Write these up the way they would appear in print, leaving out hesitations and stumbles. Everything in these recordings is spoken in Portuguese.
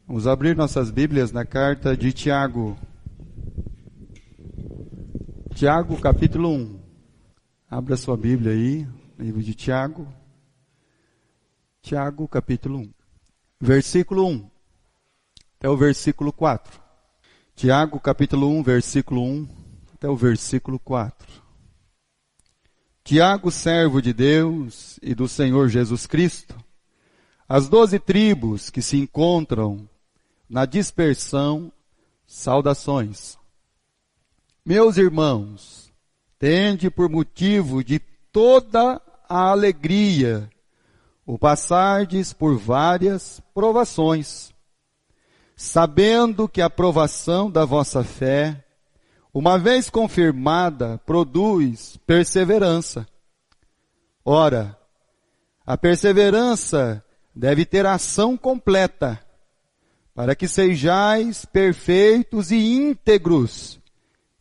Vamos abrir nossas Bíblias na carta de Tiago. Tiago, capítulo 1. Abra sua Bíblia aí, livro de Tiago. Tiago, capítulo 1. Versículo 1 até o versículo 4. Tiago, capítulo 1, versículo 1 até o versículo 4. Tiago, servo de Deus e do Senhor Jesus Cristo, as 12 tribos que se encontram na dispersão, saudações. Meus irmãos, tende por motivo de toda a alegria o passardes por várias provações, sabendo que a provação da vossa fé, uma vez confirmada, produz perseverança. Ora, a perseverança deve ter ação completa, para que sejais perfeitos e íntegros,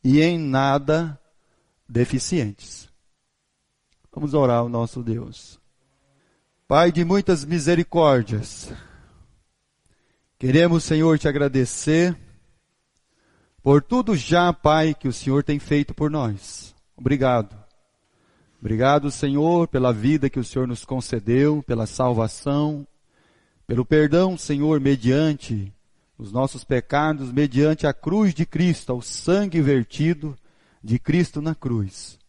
e em nada deficientes. Vamos orar ao nosso Deus. Pai de muitas misericórdias, queremos, Senhor, te agradecer por tudo já, Pai, que o Senhor tem feito por nós. Obrigado. Obrigado, Senhor, pela vida que o Senhor nos concedeu, pela salvação, pelo perdão, Senhor, mediante os nossos pecados, mediante a cruz de Cristo, ao sangue vertido de Cristo na cruz.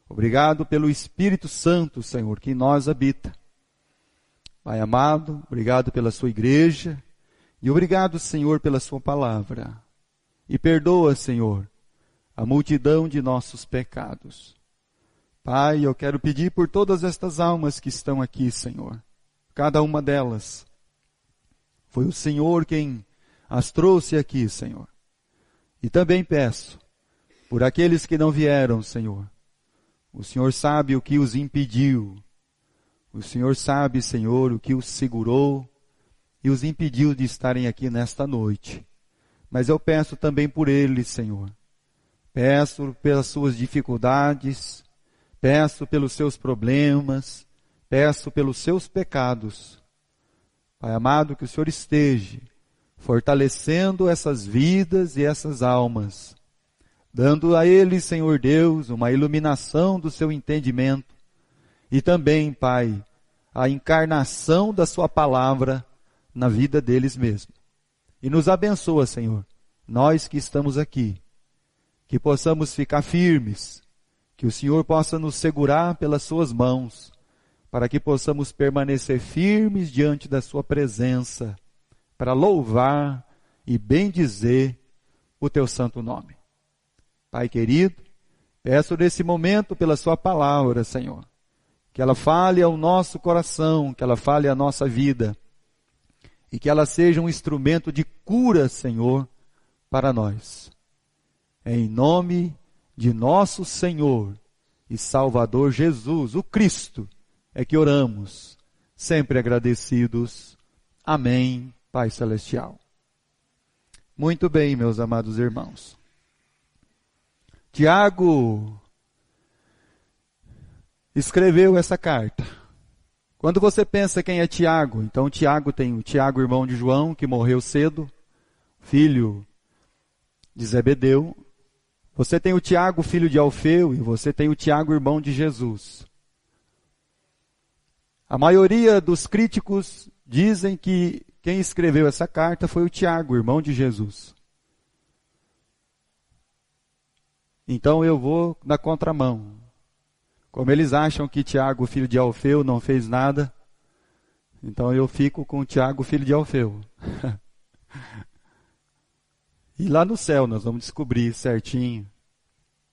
Obrigado pelo Espírito Santo, Senhor, que em nós habita. Pai amado, obrigado pela sua igreja e obrigado, Senhor, pela sua palavra. E perdoa, Senhor, a multidão de nossos pecados. Pai, eu quero pedir por todas estas almas que estão aqui, Senhor. Cada uma delas. Foi o Senhor quem as trouxe aqui, Senhor. E também peço por aqueles que não vieram, Senhor. O Senhor sabe o que os impediu. O Senhor sabe, Senhor, o que os segurou e os impediu de estarem aqui nesta noite. Mas eu peço também por eles, Senhor. Peço pelas suas dificuldades, peço pelos seus problemas, peço pelos seus pecados. Pai amado, que o Senhor esteja fortalecendo essas vidas e essas almas, dando a eles, Senhor Deus, uma iluminação do seu entendimento e também, Pai, a encarnação da sua palavra na vida deles mesmos. E nos abençoa, Senhor, nós que estamos aqui, que possamos ficar firmes, que o Senhor possa nos segurar pelas suas mãos, para que possamos permanecer firmes diante da sua presença, para louvar e bendizer o teu santo nome. Pai querido, peço nesse momento pela sua palavra, Senhor, que ela fale ao nosso coração, que ela fale à nossa vida, e que ela seja um instrumento de cura, Senhor, para nós. Em nome de nosso Senhor e Salvador Jesus, o Cristo, é que oramos, sempre agradecidos. Amém, Pai Celestial. Muito bem, meus amados irmãos. Tiago escreveu essa carta. Quando você pensa quem é Tiago, então Tiago tem o Tiago, irmão de João, que morreu cedo, filho de Zebedeu. Você tem o Tiago, filho de Alfeu, e você tem o Tiago, irmão de Jesus. A maioria dos críticos dizem que quem escreveu essa carta foi o Tiago, irmão de Jesus. Então eu vou na contramão. Como eles acham que Tiago, filho de Alfeu, não fez nada, então eu fico com Tiago, filho de Alfeu. E lá no céu nós vamos descobrir certinho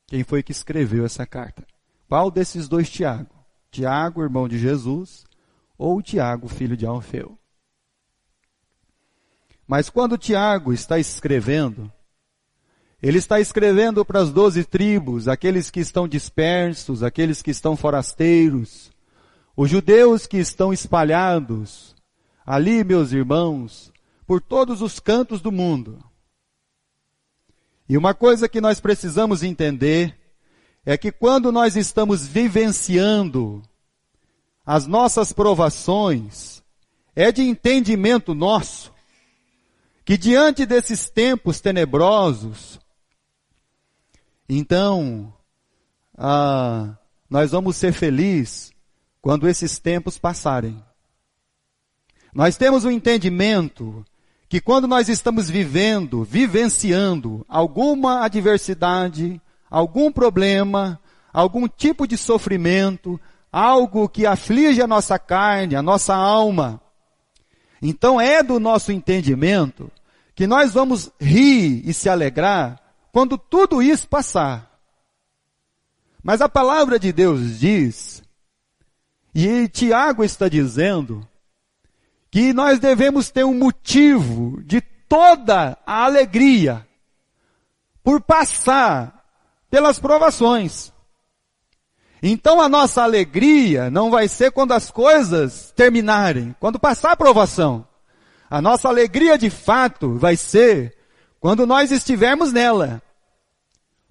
quem foi que escreveu essa carta. Qual desses dois Tiago? Tiago, irmão de Jesus, ou Tiago, filho de Alfeu? Mas quando Tiago está escrevendo, ele está escrevendo para as 12 tribos, aqueles que estão dispersos, aqueles que estão forasteiros, os judeus que estão espalhados, ali, meus irmãos, por todos os cantos do mundo. E uma coisa que nós precisamos entender é que quando nós estamos vivenciando as nossas provações, é de entendimento nosso, que diante desses tempos tenebrosos, então, nós vamos ser felizes quando esses tempos passarem. Nós temos um entendimento que quando nós estamos vivenciando alguma adversidade, algum problema, algum tipo de sofrimento, algo que aflige a nossa carne, a nossa alma, então é do nosso entendimento que nós vamos rir e se alegrar quando tudo isso passar. Mas a palavra de Deus diz, e Tiago está dizendo, que nós devemos ter um motivo de toda a alegria por passar pelas provações. Então a nossa alegria não vai ser quando as coisas terminarem, quando passar a provação. A nossa alegria de fato vai ser quando nós estivermos nela.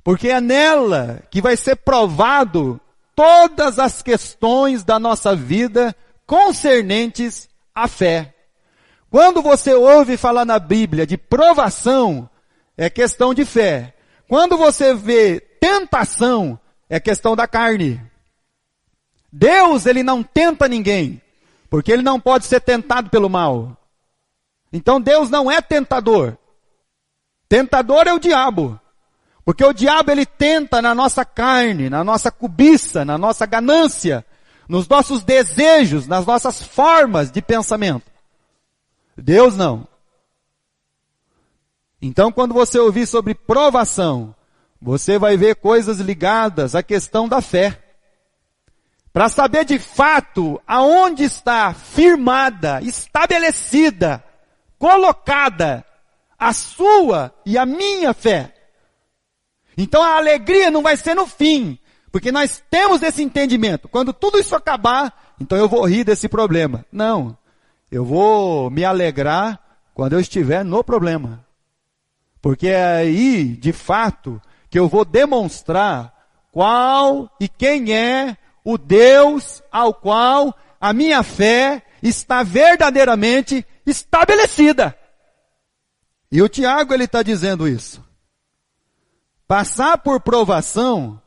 Porque é nela que vai ser provado todas as questões da nossa vida concernentes à fé. Quando você ouve falar na Bíblia de provação, é questão de fé. Quando você vê tentação, é questão da carne. Deus, ele não tenta ninguém, porque ele não pode ser tentado pelo mal. Então Deus não é tentador. Tentador é o diabo. Porque o diabo ele tenta na nossa carne, na nossa cobiça, na nossa ganância, nos nossos desejos, nas nossas formas de pensamento. Deus não. Então quando você ouvir sobre provação, você vai ver coisas ligadas à questão da fé. Para saber de fato aonde está firmada, estabelecida, colocada a sua e a minha fé. Então a alegria não vai ser no fim, porque nós temos esse entendimento. Quando tudo isso acabar, então eu vou rir desse problema. Não, eu vou me alegrar quando eu estiver no problema. Porque é aí, de fato, que eu vou demonstrar qual e quem é o Deus ao qual a minha fé está verdadeiramente estabelecida. E o Tiago ele está dizendo isso. Passar por provação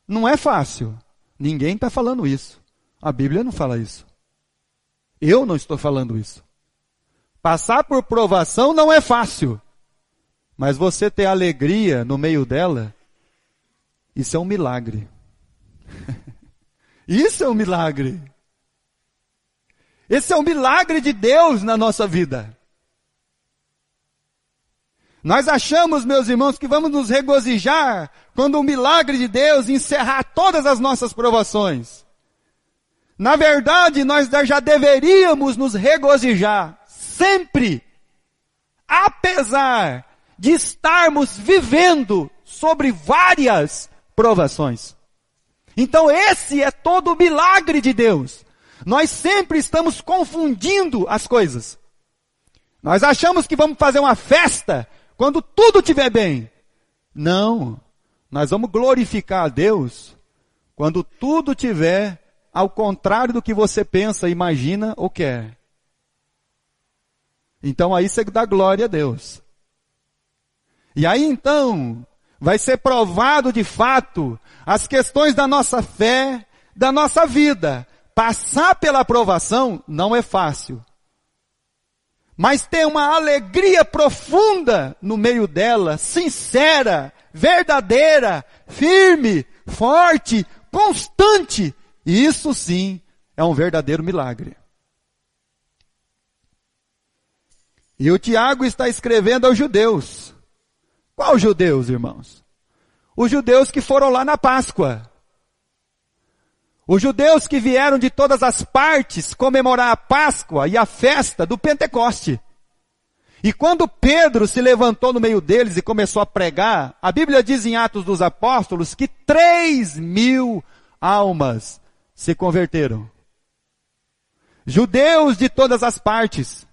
não é fácil. Ninguém está falando isso. A Bíblia não fala isso. Eu não estou falando isso. Passar por provação não é fácil. Mas você ter alegria no meio dela, isso é um milagre. Isso é um milagre. Esse é um milagre de Deus na nossa vida. Nós achamos, meus irmãos, que vamos nos regozijar quando o milagre de Deus encerrar todas as nossas provações. Na verdade, nós já deveríamos nos regozijar sempre, apesar de estarmos vivendo sobre várias provações. Então esse é todo o milagre de Deus. Nós sempre estamos confundindo as coisas. Nós achamos que vamos fazer uma festa quando tudo estiver bem. Não, nós vamos glorificar a Deus quando tudo estiver ao contrário do que você pensa, imagina ou quer. Então aí você dá glória a Deus. E aí então vai ser provado de fato as questões da nossa fé, da nossa vida. Passar pela aprovação não é fácil. Mas tem uma alegria profunda no meio dela, sincera, verdadeira, firme, forte, constante. E isso sim é um verdadeiro milagre. E o Tiago está escrevendo aos judeus. Qual judeus, irmãos? Os judeus que foram lá na Páscoa. Os judeus que vieram de todas as partes comemorar a Páscoa e a festa do Pentecoste. E quando Pedro se levantou no meio deles e começou a pregar, a Bíblia diz em Atos dos Apóstolos que 3.000 almas se converteram. Judeus de todas as partes.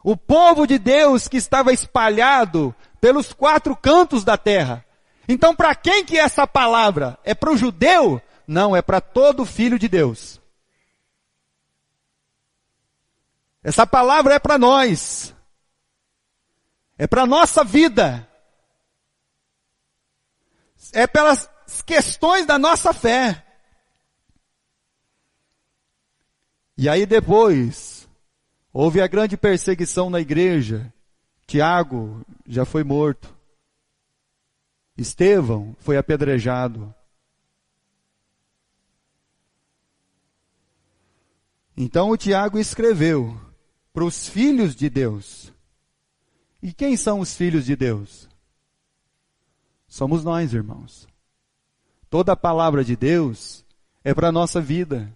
O povo de Deus que estava espalhado pelos 4 cantos da terra. Então para quem que é essa palavra? É para o judeu? Não, é para todo filho de Deus. Essa palavra é para nós. é para a nossa vida, é pelas questões da nossa fé. E aí depois, houve a grande perseguição na igreja. Tiago já foi morto. Estevão foi apedrejado. Então o Tiago escreveu para os filhos de Deus. E quem são os filhos de Deus? Somos nós, irmãos. Toda a palavra de Deus é para a nossa vida.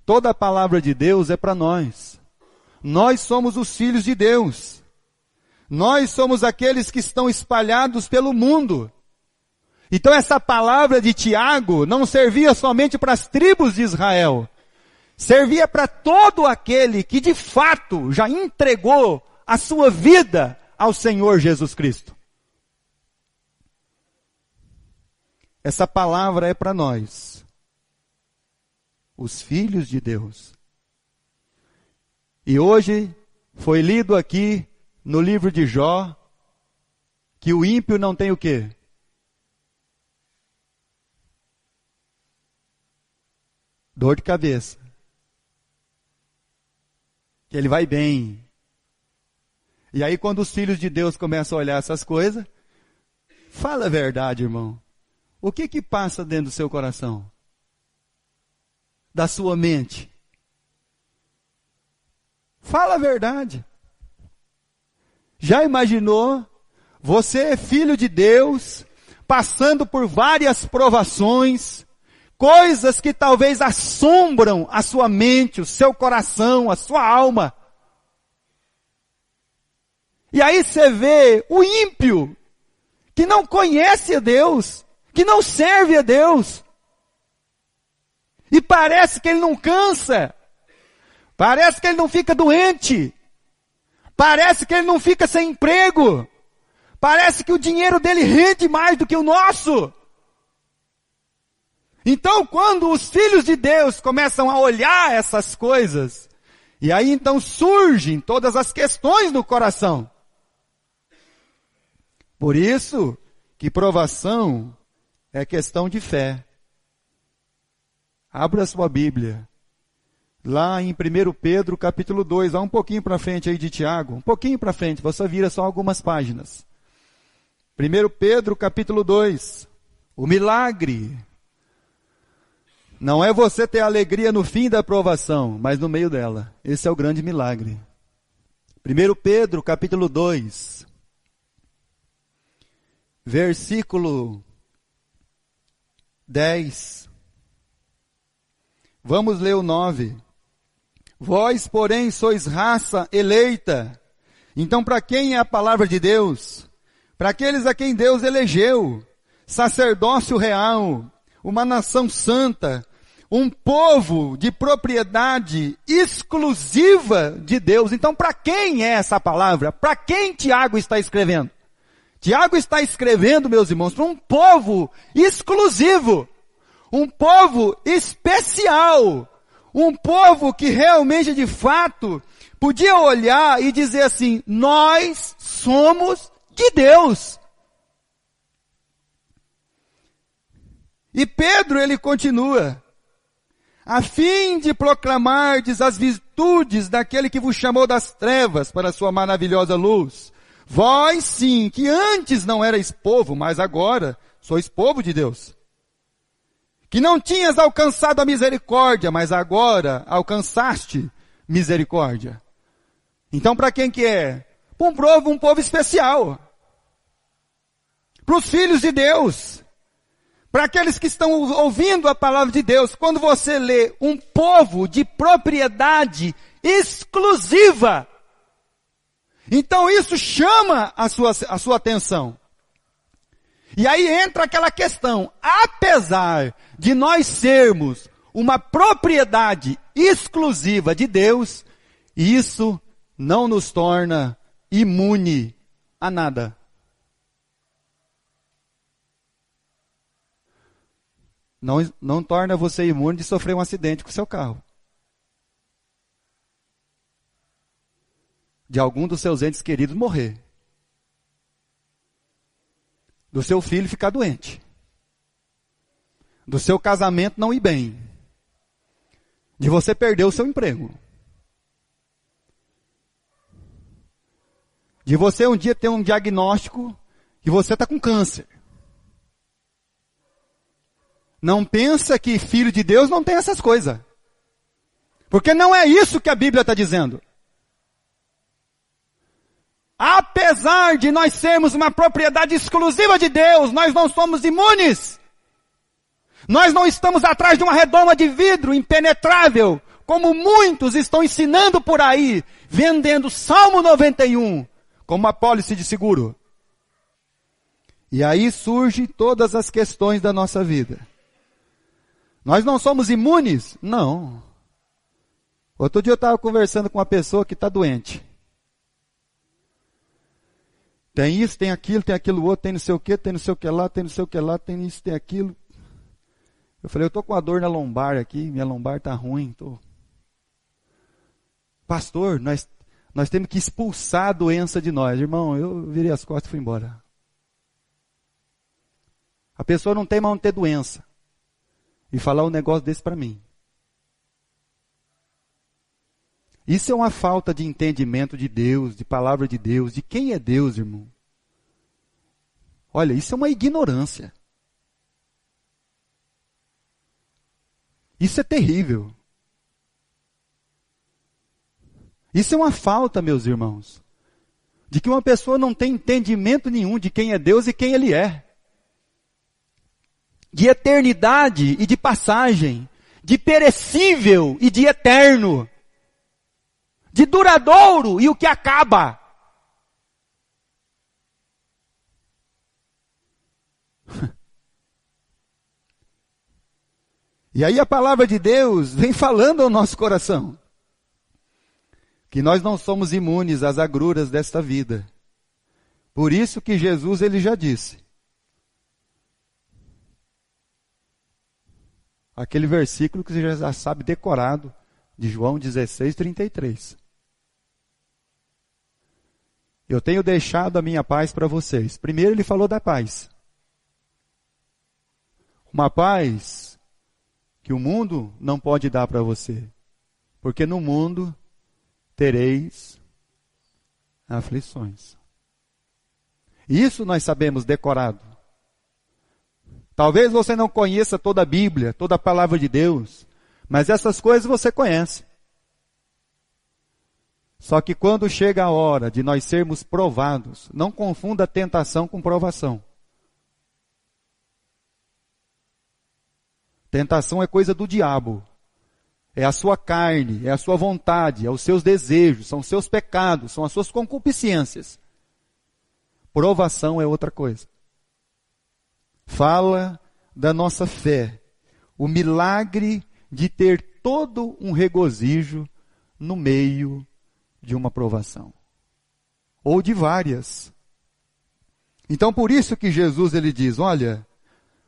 Toda a palavra de Deus é para nós. Nós somos os filhos de Deus. Nós somos aqueles que estão espalhados pelo mundo. Então essa palavra de Tiago não servia somente para as tribos de Israel. Servia para todo aquele que de fato já entregou a sua vida ao Senhor Jesus Cristo. Essa palavra é para nós, os filhos de Deus. E hoje foi lido aqui no livro de Jó que o ímpio não tem o quê? Dor de cabeça. Que ele vai bem. E aí quando os filhos de Deus começam a olhar essas coisas, fala a verdade, irmão. O que passa dentro do seu coração? Da sua mente? Fala a verdade. Já imaginou? Você é filho de Deus, passando por várias provações, coisas que talvez assombram a sua mente, o seu coração, a sua alma. E aí você vê o ímpio, que não conhece a Deus, que não serve a Deus. E parece que ele não cansa. Parece que ele não fica doente. Parece que ele não fica sem emprego. Parece que o dinheiro dele rende mais do que o nosso. Então, quando os filhos de Deus começam a olhar essas coisas, e aí então surgem todas as questões no coração. Por isso que provação é questão de fé. Abra sua Bíblia. Lá em 1 Pedro, capítulo 2, há um pouquinho para frente aí de Tiago, um pouquinho para frente, você vira só algumas páginas. 1 Pedro, capítulo 2. O milagre não é você ter alegria no fim da provação, mas no meio dela. Esse é o grande milagre. 1 Pedro, capítulo 2, versículo 10. Vamos ler o 9. Vós, porém, sois raça eleita. Então, para quem é a palavra de Deus? Para aqueles a quem Deus elegeu. Sacerdócio real, uma nação santa, um povo de propriedade exclusiva de Deus. Então, para quem é essa palavra? Para quem Tiago está escrevendo? Tiago está escrevendo, meus irmãos, para um povo exclusivo, um povo especial, um povo que realmente, de fato, podia olhar e dizer assim, nós somos de Deus. E Pedro, ele continua, a fim de proclamardes as virtudes daquele que vos chamou das trevas para a sua maravilhosa luz. Vós sim, que antes não erais povo, mas agora sois povo de Deus. Que não tinhas alcançado a misericórdia, mas agora alcançaste misericórdia. Então para quem que é? Para um povo especial. Para os filhos de Deus. Para aqueles que estão ouvindo a palavra de Deus. Quando você lê um povo de propriedade exclusiva, então isso chama a sua atenção. E aí entra aquela questão, apesar de nós sermos uma propriedade exclusiva de Deus, isso não nos torna imune a nada. Não torna você imune de sofrer um acidente com o seu carro. De algum dos seus entes queridos morrer. do seu filho ficar doente, do seu casamento não ir bem, de você perder o seu emprego, de você um dia ter um diagnóstico que você está com câncer. Não pensa que filho de Deus não tem essas coisas. Porque não é isso que a Bíblia está dizendo. Apesar de nós sermos uma propriedade exclusiva de Deus, nós não somos imunes. Nós não estamos atrás de uma redoma de vidro impenetrável, como muitos estão ensinando por aí, vendendo Salmo 91 como uma apólice de seguro. E aí surgem todas as questões da nossa vida. Nós não somos imunes? Não. Outro dia eu estava conversando com uma pessoa que está doente. Tem isso, tem aquilo outro, tem não sei o que, tem não sei o que lá, tem não sei o que lá, tem isso, tem aquilo. Eu falei, eu estou com uma dor na lombar aqui, minha lombar está ruim. Pastor, nós temos que expulsar a doença de nós. Irmão, eu virei as costas e fui embora. A pessoa não tem mais onde ter doença. E falar um negócio desse para mim. Isso é uma falta de entendimento de Deus, de palavra de Deus, de quem é Deus, irmão. Olha, isso é uma ignorância. Isso é terrível. Isso é uma falta, meus irmãos, de que uma pessoa não tem entendimento nenhum de quem é Deus e quem Ele é. De eternidade e de passagem, de perecível e de eterno, de duradouro e o que acaba. E aí a palavra de Deus vem falando ao nosso coração, que nós não somos imunes às agruras desta vida. Por isso que Jesus, ele já disse, aquele versículo que você já sabe decorado, de João 16:33. Eu tenho deixado a minha paz para vocês. Primeiro ele falou da paz. Uma paz que o mundo não pode dar para você. Porque no mundo tereis aflições. Isso nós sabemos decorado. Talvez você não conheça toda a Bíblia, toda a palavra de Deus, mas essas coisas você conhece. Só que quando chega a hora de nós sermos provados, não confunda tentação com provação. Tentação é coisa do diabo. É a sua carne, é a sua vontade, é os seus desejos, são os seus pecados, são as suas concupiscências. Provação é outra coisa. Fala da nossa fé, o milagre de ter todo um regozijo no meio de uma provação, ou de várias. Então por isso que Jesus ele diz, olha,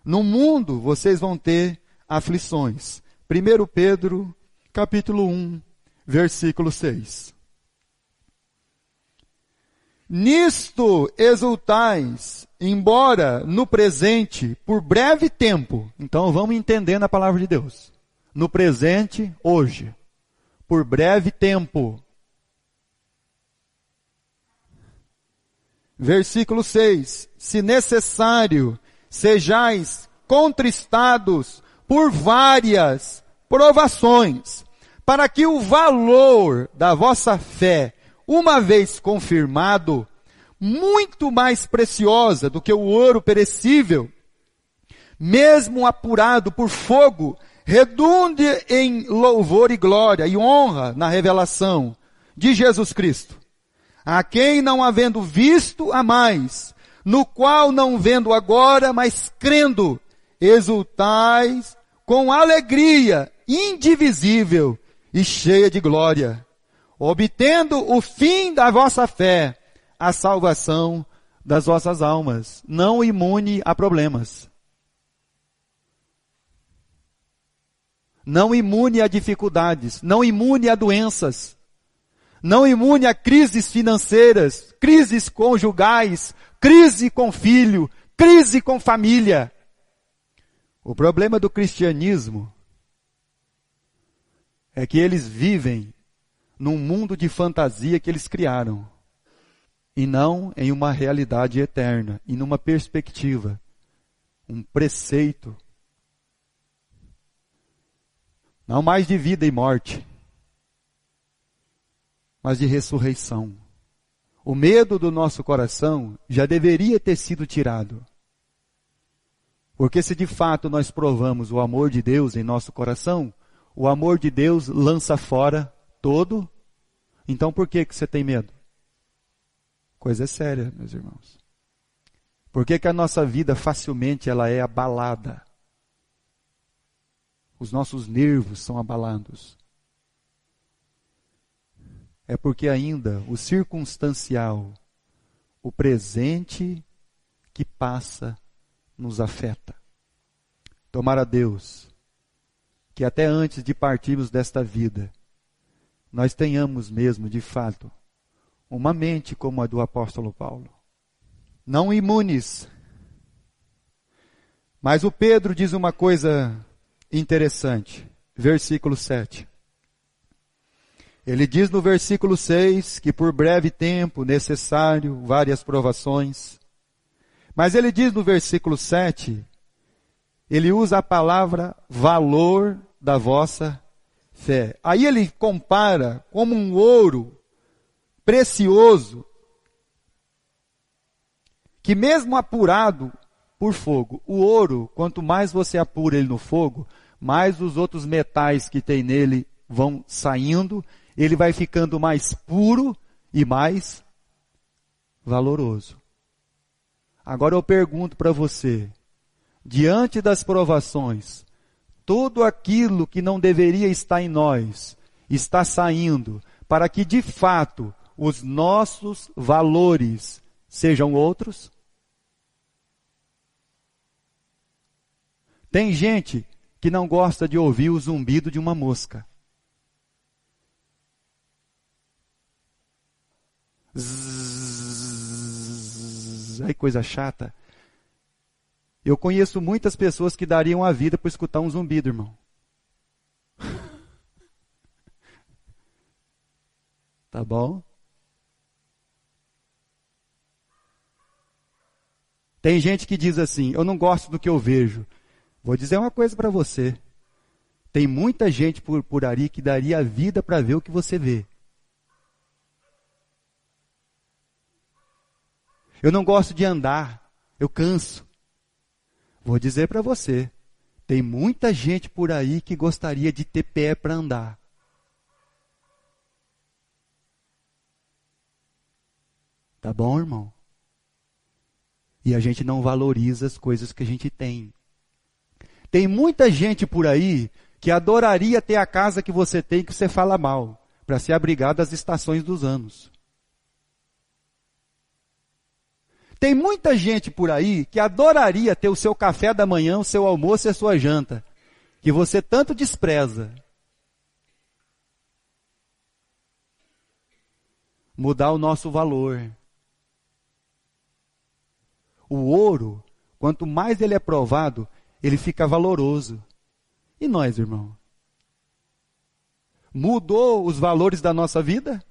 no mundo vocês vão ter aflições. 1 Pedro, capítulo 1, versículo 6. Nisto exultais, embora no presente, por breve tempo. Então vamos entendendo a palavra de Deus. No presente, hoje. Por breve tempo. Versículo 6. Se necessário, sejais contristados por várias provações, para que o valor da vossa fé, uma vez confirmado, muito mais preciosa do que o ouro perecível, mesmo apurado por fogo, redunde em louvor e glória e honra na revelação de Jesus Cristo, a quem não havendo visto a mais, no qual não vendo agora, mas crendo, exultais com alegria indivisível e cheia de glória, obtendo o fim da vossa fé, a salvação das vossas almas, não imune a problemas, não imune a dificuldades, não imune a doenças, não imune a crises financeiras, crises conjugais, crise com filho, crise com família. O problema do cristianismo é que eles vivem num mundo de fantasia que eles criaram, e não em uma realidade eterna, e numa perspectiva, um preceito, não mais de vida e morte, mas de ressurreição. O medo do nosso coração já deveria ter sido tirado. Porque se de fato nós provamos o amor de Deus em nosso coração, o amor de Deus lança fora todo. Então por que você tem medo? Coisa séria, meus irmãos. Por que a nossa vida facilmente ela é abalada? Os nossos nervos são abalados. É porque ainda o circunstancial, o presente que passa, nos afeta. Tomara Deus que até antes de partirmos desta vida, nós tenhamos mesmo, de fato, uma mente como a do apóstolo Paulo. Não imunes. Mas o Pedro diz uma coisa interessante. Versículo 7. Ele diz no versículo 6 que por breve tempo necessário várias provações. Mas ele diz no versículo 7, ele usa a palavra valor da vossa fé. Aí ele compara como um ouro precioso, que mesmo apurado por fogo, o ouro, quanto mais você apura ele no fogo, mais os outros metais que tem nele vão saindo, ele vai ficando mais puro e mais valoroso. Agora eu pergunto para você, diante das provações, tudo aquilo que não deveria estar em nós, está saindo, para que de fato os nossos valores sejam outros? Tem gente que não gosta de ouvir o zumbido de uma mosca. Ai, coisa chata. Eu conheço muitas pessoas que dariam a vida para escutar um zumbido, irmão. Tá bom? Tem gente que diz assim, eu não gosto do que eu vejo. Vou dizer uma coisa para você. Tem muita gente por aí que daria a vida para ver o que você vê. Eu não gosto de andar, eu canso. Vou dizer para você, tem muita gente por aí que gostaria de ter pé para andar. Tá bom, irmão? E a gente não valoriza as coisas que a gente tem. Tem muita gente por aí que adoraria ter a casa que você tem, que você fala mal, para se abrigar das estações dos anos. Tem muita gente por aí que adoraria ter o seu café da manhã, o seu almoço e a sua janta, que você tanto despreza. Mudar o nosso valor. O ouro, quanto mais ele é provado, ele fica valoroso. E nós, irmão? Mudou os valores da nossa vida?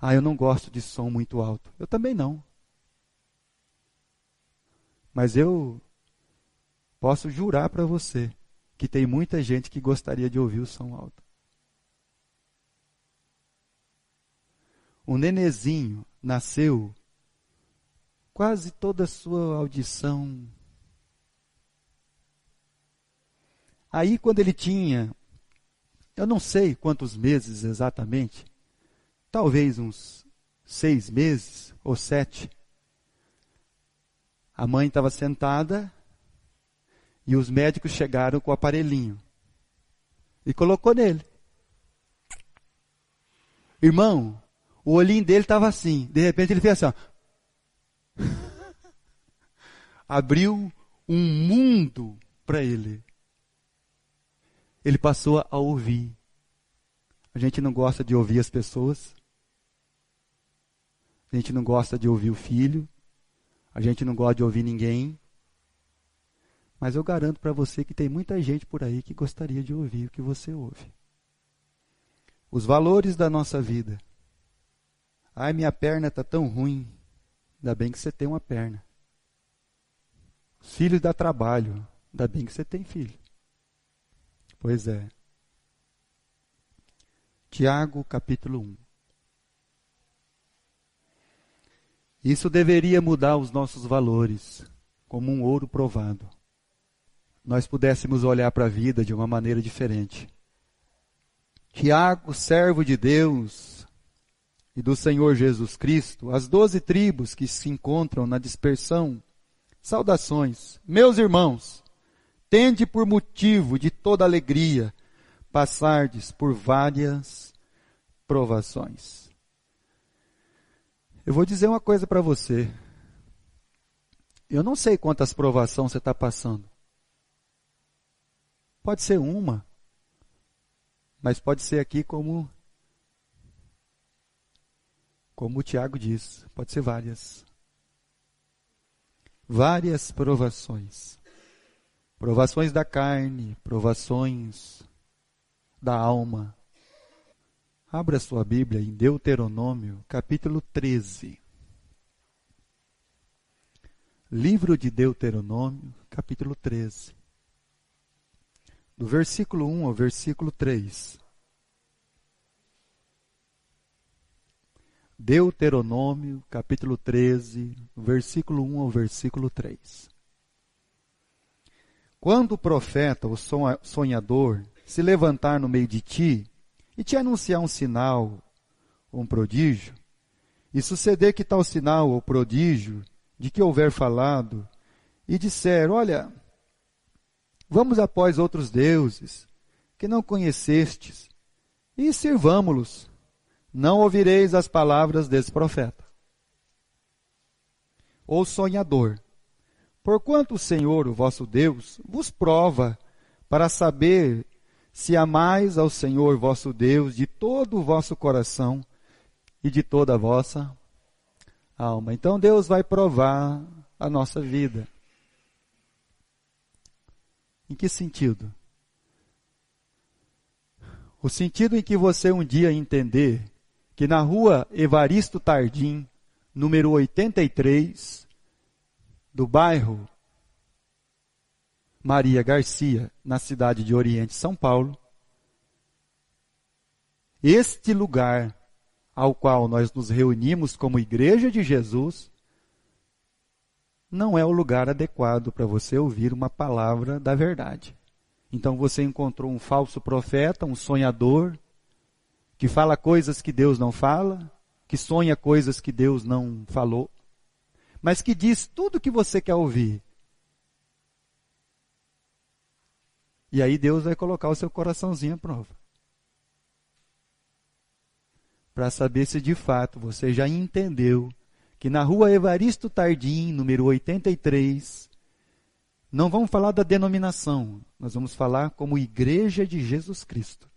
Ah, eu não gosto de som muito alto. Eu também não. Mas eu posso jurar para você que tem muita gente que gostaria de ouvir o som alto. Um nenezinho nasceu, quase toda a sua audição. Aí quando ele tinha, eu não sei quantos meses exatamente, talvez uns 6 meses ou 7, a mãe estava sentada e os médicos chegaram com o aparelhinho e colocou nele. Irmão, o olhinho dele estava assim, de repente ele fez assim, ó. Abriu um mundo para ele. Ele passou a ouvir. A gente não gosta de ouvir as pessoas. A gente não gosta de ouvir o filho, a gente não gosta de ouvir ninguém. Mas eu garanto para você que tem muita gente por aí que gostaria de ouvir o que você ouve. Os valores da nossa vida. Ai, minha perna está tão ruim. Ainda bem que você tem uma perna. Os filhos dá trabalho. Ainda bem que você tem filho. Pois é. Tiago, capítulo 1. Isso deveria mudar os nossos valores, como um ouro provado. Nós pudéssemos olhar para a vida de uma maneira diferente. Tiago, servo de Deus e do Senhor Jesus Cristo, as 12 tribos que se encontram na dispersão, saudações. Meus irmãos, tende por motivo de toda alegria passardes por várias provações. Eu vou dizer uma coisa para você. Eu não sei quantas provações você está passando. Pode ser uma, mas pode ser aqui como o Tiago diz, pode ser várias. Várias provações. Provações da carne, provações da alma. Abra sua Bíblia em Deuteronômio, capítulo 13. Livro de Deuteronômio, capítulo 13. Do versículo 1 ao versículo 3. Deuteronômio, capítulo 13, versículo 1 ao versículo 3. Quando o profeta, o sonhador, se levantar no meio de ti e te anunciar um sinal, um prodígio, e suceder que tal sinal ou prodígio de que houver falado, e disser, olha, vamos após outros deuses que não conhecestes, e sirvamo-los, não ouvireis as palavras desse profeta. Ou sonhador, porquanto o Senhor, o vosso Deus, vos prova para saber se amais ao Senhor vosso Deus de todo o vosso coração e de toda a vossa alma. Então Deus vai provar a nossa vida. Em que sentido? O sentido em que você um dia entender que na rua Evaristo Tardim, número 83, do bairro Maria Garcia, na cidade de Oriente, São Paulo, este lugar ao qual nós nos reunimos como Igreja de Jesus, não é o lugar adequado para você ouvir uma palavra da verdade. Então você encontrou um falso profeta, um sonhador, que fala coisas que Deus não fala, que sonha coisas que Deus não falou, mas que diz tudo o que você quer ouvir. E aí Deus vai colocar o seu coraçãozinho à prova. Para saber se de fato você já entendeu que na rua Evaristo Tardim, número 83, não vamos falar da denominação, nós vamos falar como Igreja de Jesus Cristo.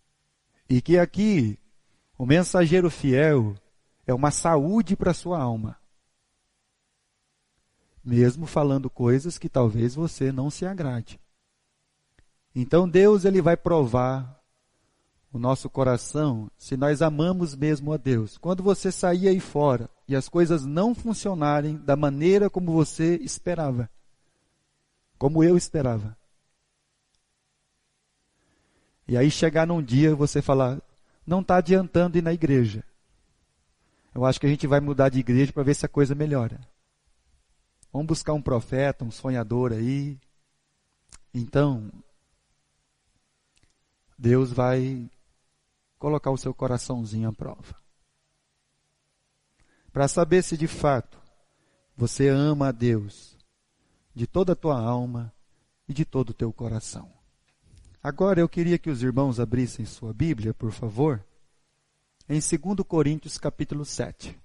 E que aqui, o mensageiro fiel é uma saúde para a sua alma. Mesmo falando coisas que talvez você não se agrade. Então Deus ele vai provar o nosso coração se nós amamos mesmo a Deus. Quando você sair aí fora e as coisas não funcionarem da maneira como você esperava, como eu esperava. E aí chegar num dia você falar, não está adiantando ir na igreja. Eu acho que a gente vai mudar de igreja para ver se a coisa melhora. Vamos buscar um profeta, um sonhador aí. Então, Deus vai colocar o seu coraçãozinho à prova. Para saber se de fato você ama a Deus de toda a tua alma e de todo o teu coração. Agora eu queria que os irmãos abrissem sua Bíblia, por favor, em 2 Coríntios capítulo 7.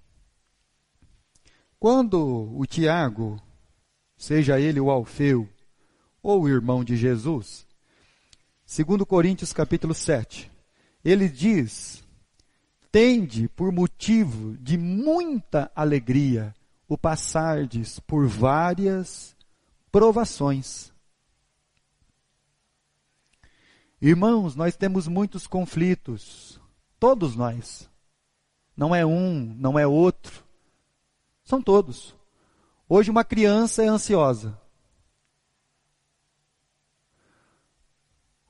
Quando o Tiago, seja ele o Alfeu ou o irmão de Jesus, 2 Coríntios capítulo 7, ele diz tende por motivo de muita alegria o passardes por várias provações. Irmãos, nós temos muitos conflitos, todos nós. Não é um, não é outro, são todos. Hoje uma criança é ansiosa.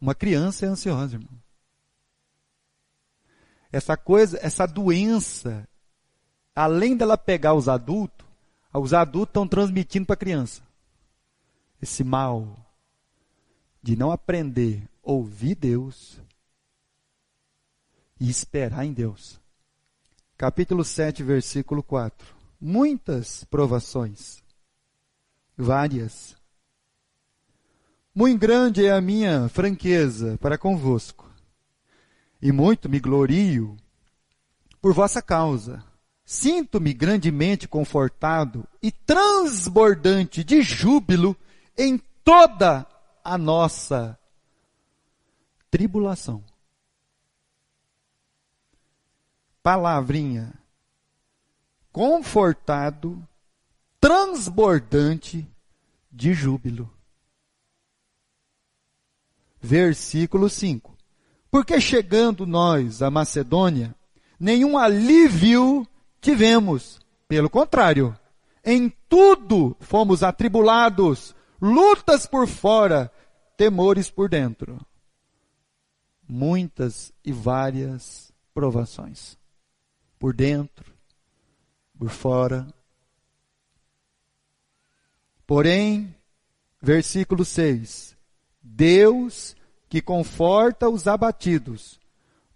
Uma criança é ansiosa, irmão. Essa doença, além dela pegar os adultos estão transmitindo para a criança. Esse mal de não aprender a ouvir Deus e esperar em Deus. Capítulo 7, versículo 4. Muitas provações, várias. Muito grande é a minha franqueza para convosco, e muito me glorio por vossa causa. Sinto-me grandemente confortado e transbordante de júbilo em toda a nossa tribulação. Palavrinha. Confortado, transbordante de júbilo. Versículo 5. Porque chegando nós à Macedônia, nenhum alívio tivemos. Pelo contrário, em tudo fomos atribulados, lutas por fora, temores por dentro. Muitas e várias provações. Por dentro, por fora. Porém, versículo 6. Deus, que conforta os abatidos,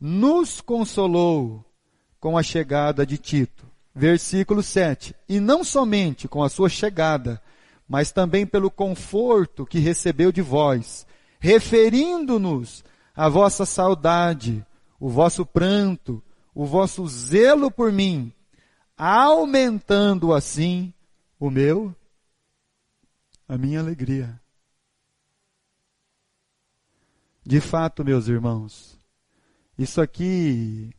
nos consolou com a chegada de Tito. Versículo 7. E não somente com a sua chegada, mas também pelo conforto que recebeu de vós, referindo-nos à vossa saudade, o vosso pranto, o vosso zelo por mim, aumentando assim a minha alegria. De fato, meus irmãos, isso aqui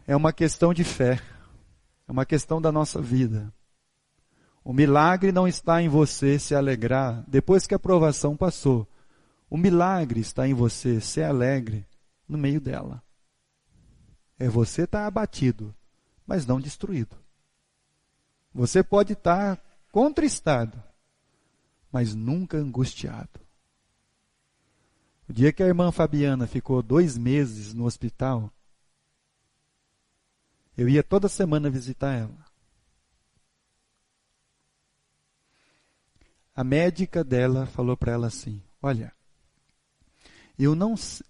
é uma questão de fé, é uma questão da nossa vida. O milagre não está em você se alegrar depois que a provação passou. O milagre está em você ser alegre no meio dela. É você estar abatido, mas não destruído. Você pode estar contristado, mas nunca angustiado. O dia que a irmã Fabiana ficou 2 meses no hospital, eu ia toda semana visitar ela. A médica dela falou para ela assim, olha, eu não sei,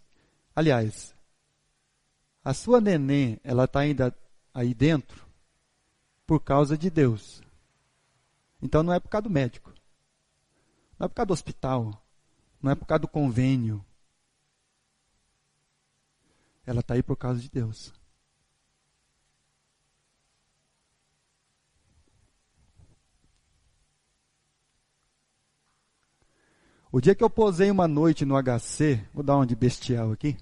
aliás, a sua neném, ela está ainda aí dentro por causa de Deus. Então não é por causa do médico, não é por causa do hospital, não é por causa do convênio. Ela está aí por causa de Deus. O dia que eu posei uma noite no HC, vou dar uma de bestial aqui,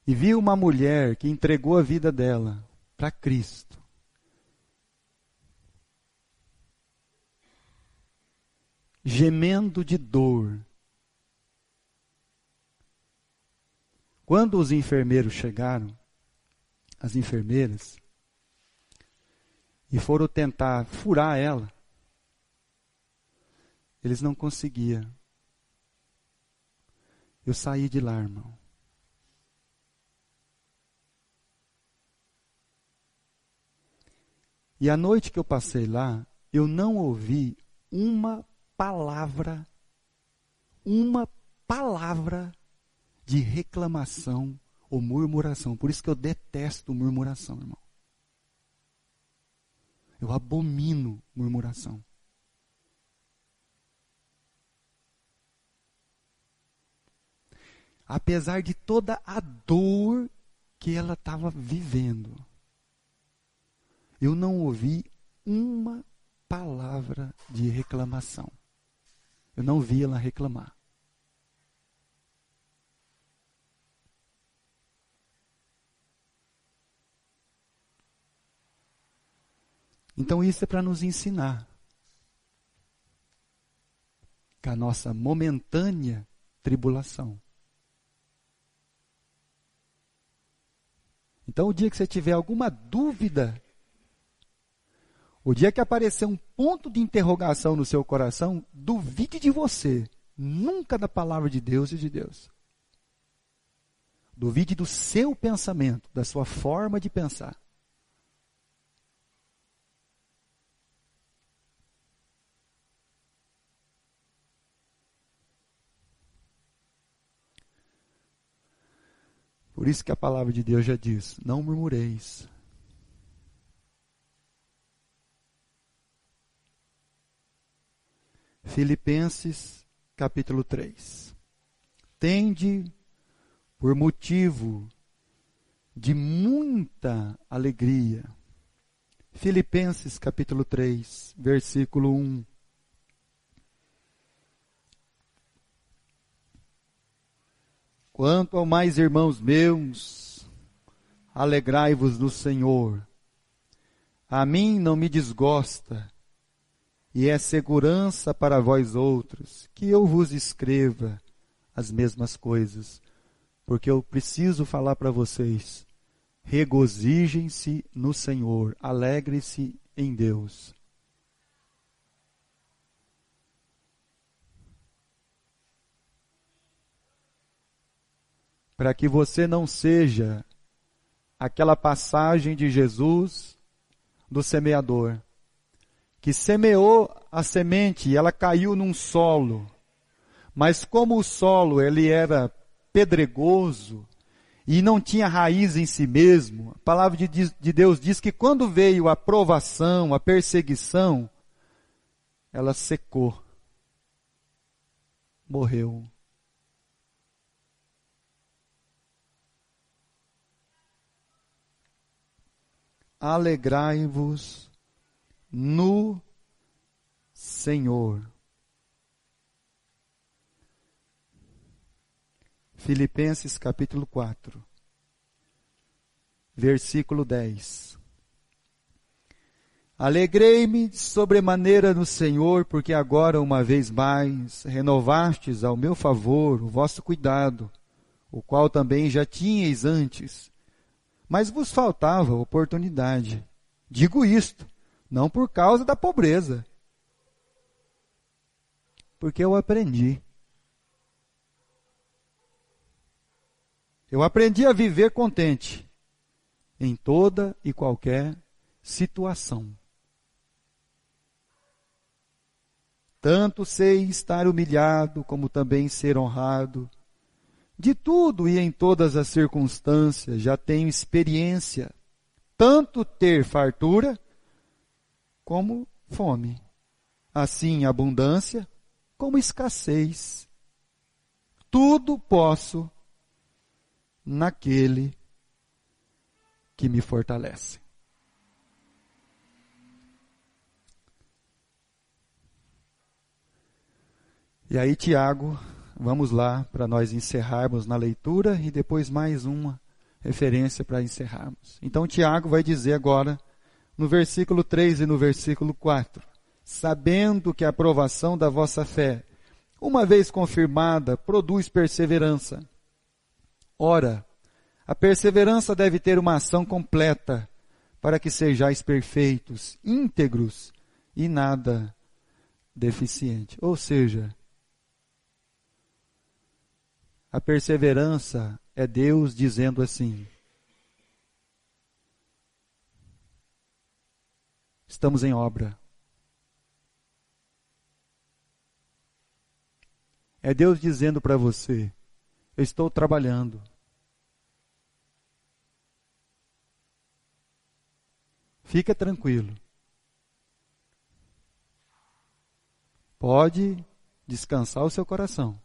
e vi uma mulher que entregou a vida dela para Cristo. Gemendo de dor. Quando os enfermeiros chegaram, as enfermeiras, e foram tentar furar ela, eles não conseguiam. Eu saí de lá, irmão. E a noite que eu passei lá, eu não ouvi uma palavra de reclamação ou murmuração. Por isso que eu detesto murmuração, irmão. Eu abomino murmuração. Apesar de toda a dor que ela estava vivendo, eu não ouvi uma palavra de reclamação. Eu não vi ela reclamar. Então isso é para nos ensinar que a nossa momentânea tribulação. Então o dia que você tiver alguma dúvida, o dia que aparecer um ponto de interrogação no seu coração, duvide de você, nunca da palavra de Deus e de Deus. Duvide do seu pensamento, da sua forma de pensar. Por isso que a palavra de Deus já diz: não murmureis. Filipenses capítulo 3. Tende por motivo de muita alegria. Filipenses capítulo 3, versículo 1. Quanto ao mais, irmãos meus, alegrai-vos no Senhor. A mim não me desgosta, e é segurança para vós outros, que eu vos escreva as mesmas coisas, porque eu preciso falar para vocês. Regozijem-se no Senhor, alegre-se em Deus. Para que você não seja aquela passagem de Jesus do semeador, que semeou a semente e ela caiu num solo, mas como o solo ele era pedregoso e não tinha raiz em si mesmo, a palavra de Deus diz que quando veio a provação, a perseguição, ela secou, morreu. Alegrai-vos no Senhor. Filipenses capítulo 4, versículo 10. Alegrei-me sobremaneira no Senhor, porque agora uma vez mais renovastes ao meu favor o vosso cuidado, o qual também já tinhais antes, mas vos faltava oportunidade. Digo isto, não por causa da pobreza, porque eu aprendi. Eu aprendi a viver contente em toda e qualquer situação. Tanto sei estar humilhado, como também ser honrado. De tudo e em todas as circunstâncias já tenho experiência, tanto ter fartura como fome, assim abundância como escassez. Tudo posso naquele que me fortalece. E aí, Tiago, vamos lá para nós encerrarmos na leitura e depois mais uma referência para encerrarmos. Então, Tiago vai dizer agora, no versículo 3 e no versículo 4, sabendo que a aprovação da vossa fé, uma vez confirmada, produz perseverança. Ora, a perseverança deve ter uma ação completa, para que sejais perfeitos, íntegros e nada deficiente. Ou seja, a perseverança é Deus dizendo assim: estamos em obra. É Deus dizendo para você: eu estou trabalhando. Fica tranquilo. Pode descansar o seu coração.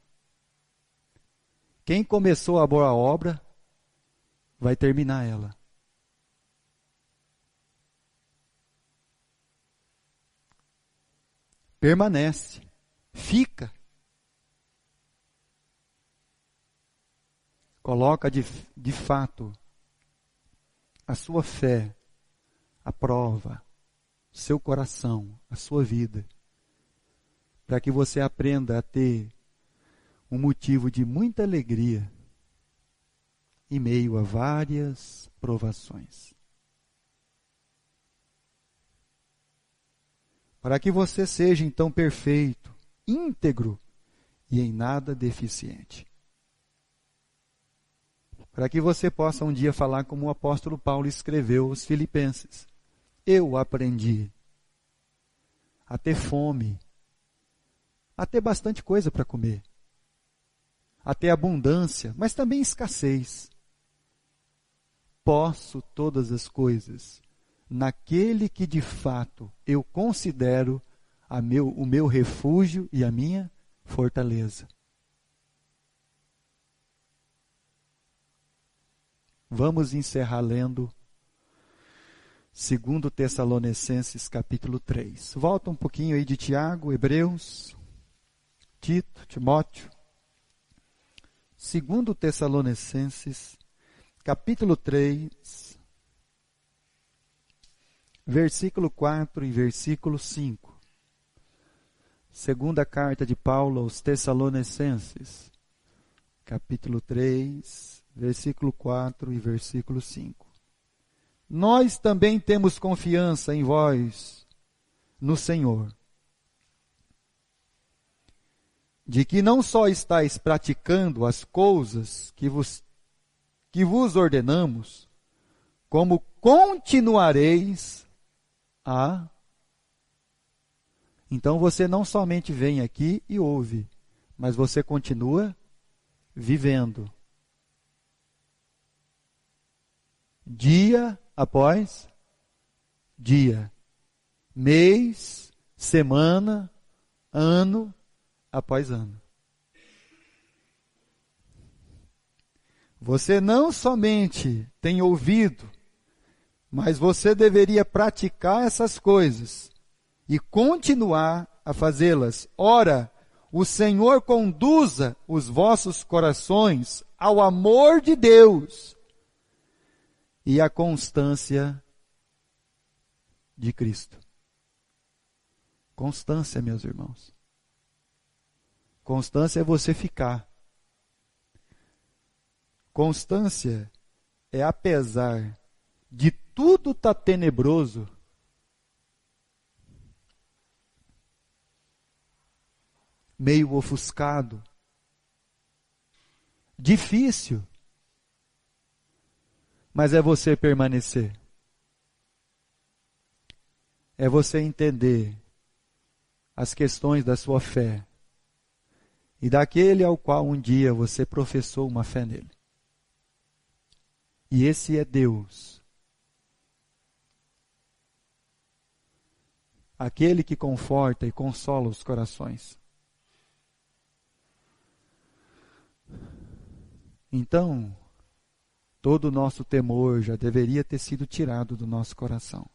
Quem começou a boa obra, vai terminar ela. Permanece. Fica. Coloca de fato a sua fé à prova, seu coração, a sua vida, para que você aprenda a ter um motivo de muita alegria em meio a várias provações. Para que você seja então perfeito, íntegro e em nada deficiente. Para que você possa um dia falar como o apóstolo Paulo escreveu aos Filipenses: eu aprendi a ter fome, a ter bastante coisa para comer, a ter abundância, mas também escassez. Posso todas as coisas naquele que de fato eu considero o meu refúgio e a minha fortaleza. Vamos encerrar lendo 2 Tessalonicenses capítulo 3. Volta um pouquinho aí de Tiago, Hebreus, Tito, Timóteo. 2 Tessalonicenses capítulo 3, versículo 4 e versículo 5. Segunda carta de Paulo aos Tessalonicenses, capítulo 3, versículo 4 e versículo 5. Nós também temos confiança em vós, no Senhor, de que não só estáis praticando as coisas que vos ordenamos, como continuareis a... Então você não somente vem aqui e ouve, mas você continua vivendo. Dia após dia, mês, semana, ano após ano. Você não somente tem ouvido, mas você deveria praticar essas coisas e continuar a fazê-las. Ora, o Senhor conduza os vossos corações ao amor de Deus e à constância de Cristo. Constância, meus irmãos. Constância é você ficar. Constância é apesar de tudo estar tenebroso, meio ofuscado, difícil, mas é você permanecer. É você entender as questões da sua fé e daquele ao qual um dia você professou uma fé nele. E esse é Deus. Aquele que conforta e consola os corações. Então, todo o nosso temor já deveria ter sido tirado do nosso coração.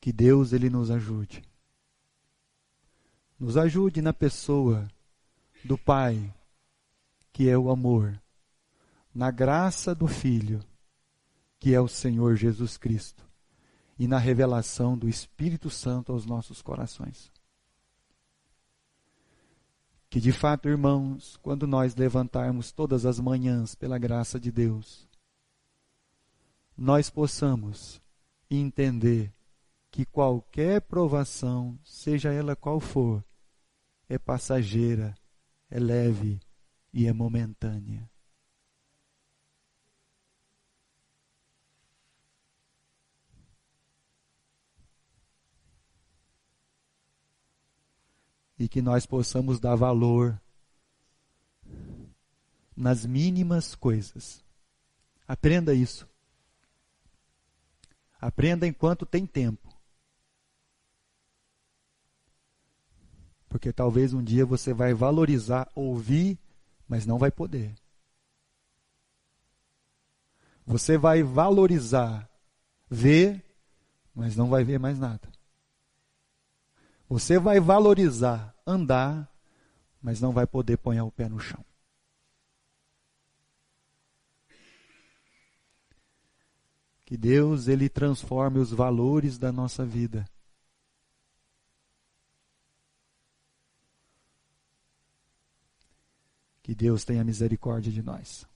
Que Deus ele nos ajude. Nos ajude na pessoa do Pai, que é o amor, na graça do Filho, que é o Senhor Jesus Cristo, e na revelação do Espírito Santo aos nossos corações. Que de fato, irmãos, quando nós levantarmos todas as manhãs pela graça de Deus, nós possamos entender que qualquer provação, seja ela qual for, é passageira, é leve e é momentânea. E que nós possamos dar valor nas mínimas coisas. Aprenda isso. Aprenda enquanto tem tempo. Porque talvez um dia você vai valorizar, ouvir, mas não vai poder. Você vai valorizar, ver, mas não vai ver mais nada. Você vai valorizar andar, mas não vai poder pôr o pé no chão. Que Deus, Ele transforme os valores da nossa vida. Que Deus tenha misericórdia de nós.